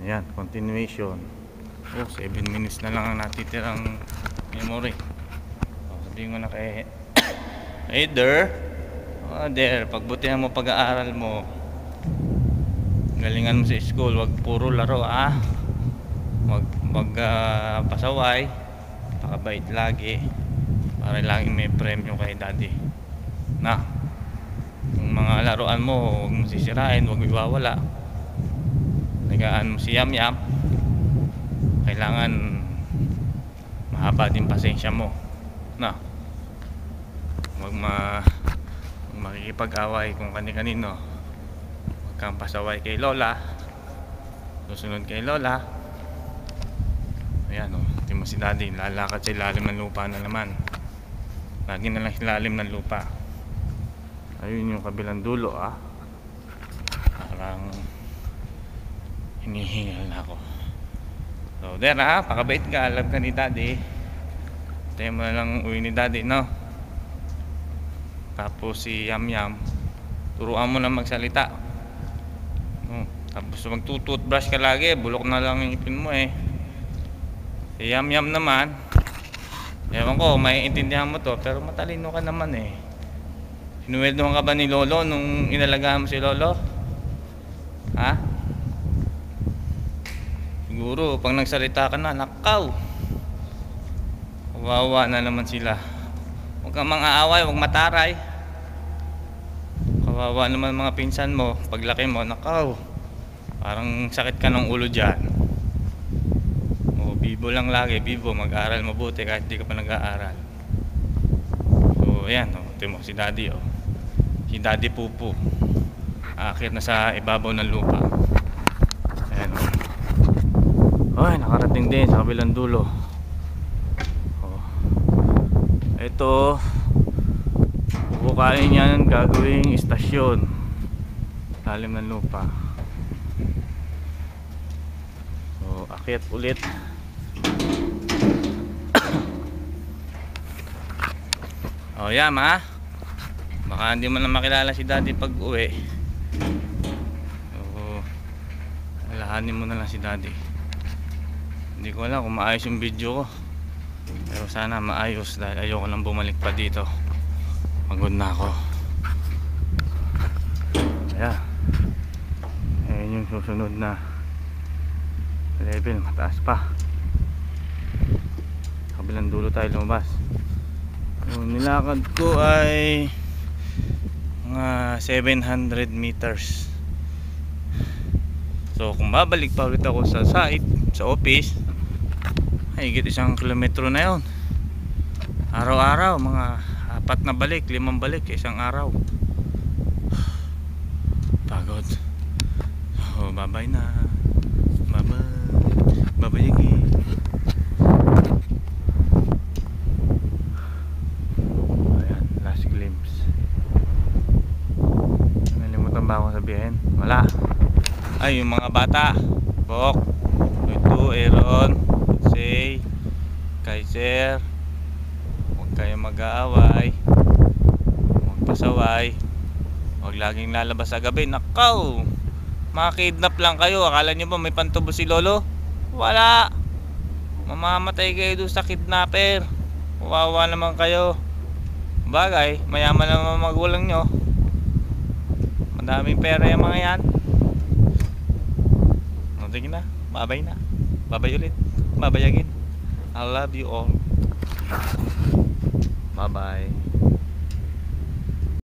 Ayan, continuation. 7 minutes na lang ang natitirang memory. Sabihin ko na kay hey there. There, pagbutihan mo pag-aaral mo. Galingan mo sa school, wag puro laro Wag pasaway. Pakabait lagi. Para laging may premyo kay daddy. Na. Yung mga laruan mo, huwag mo sisirain, huwag mo iwawala. Nagaan mo si Yam Yam. Kailangan mahaba din pasensya mo. Na. Huwag makikipag-away kung kani-kanino. Huwag kang pasaway kay Lola. Susunod kay Lola. Ayan tingnan mo si daddy, lalakad sa ilalim ng lupa na naman. Lagi na lang sa ilalim ng lupa. Ayun yung kabilang dulo Parang hinihingal na ako. So there pakabait ka, alam ka ni daddy. Tayo mo na lang uwi ni daddy, no? Tapos si Yam Yam, turuan mo na magsalita. Tapos magtututbrush ka lagi, bulok na lang yung ipin mo Si Yam Yam naman, ewan ko, maiintindihan mo to, pero matalino ka naman Sinuweldohan ka ba ni Lolo nung inalagaan mo si Lolo? Siguro, pag nagsalita ka na, nakaw. Kawawa na naman sila. Huwag kang mang-aaway, huwag mataray. Kawawa naman mga pinsan mo, paglaki mo, nakaw. Parang sakit ka ng ulo dyan. Bibo lang lagi, bibo, mag-aaral mabuti kahit di ka pa nag-aaral. So ayan tingnan mo si daddy si daddy Pupu aakyat na sa ibabaw ng lupa. Ayan nakarating din sa kabilang dulo. Ito bubukain yan, gagawing istasyon lalim ng lupa. So akyat ulit. Yam baka hindi mo na makilala si daddy pag uwi. Alahanin mo na lang si daddy. Hindi ko alam kung maayos yung video ko, pero sana maayos dahil ayoko lang bumalik pa dito. Pagod na ako. Ayan yung susunod na level, mataas pa. Kabilang dulo tayo lumabas. Yung nilakad ko ay mga 700 meters. So kung babalik pa ulit ako sa site, sa office, ay higit 1 kilometro na yun. Araw-araw, mga 4 na balik, 5 balik, isang araw. Pagod. So bye-bye na. Bye-bye again. Ba ako sabihin? Wala. Ay, yung mga bata Bok, ito, Aaron, Say, Kaiser, huwag kayong mag-aaway, huwag pasaway, huwag laging lalabas sa gabi. Nakaw, makakidnap lang kayo. Akala nyo ba may pantubo si Lolo? Wala. Mamamatay kayo doon sa kidnapper. Wawa naman kayo. Bagay, mayaman naman magulang nyo, madaming pera yung mga yan. Sige na, babay na. Babay ulit. Babay again. I love you all. Bye bye.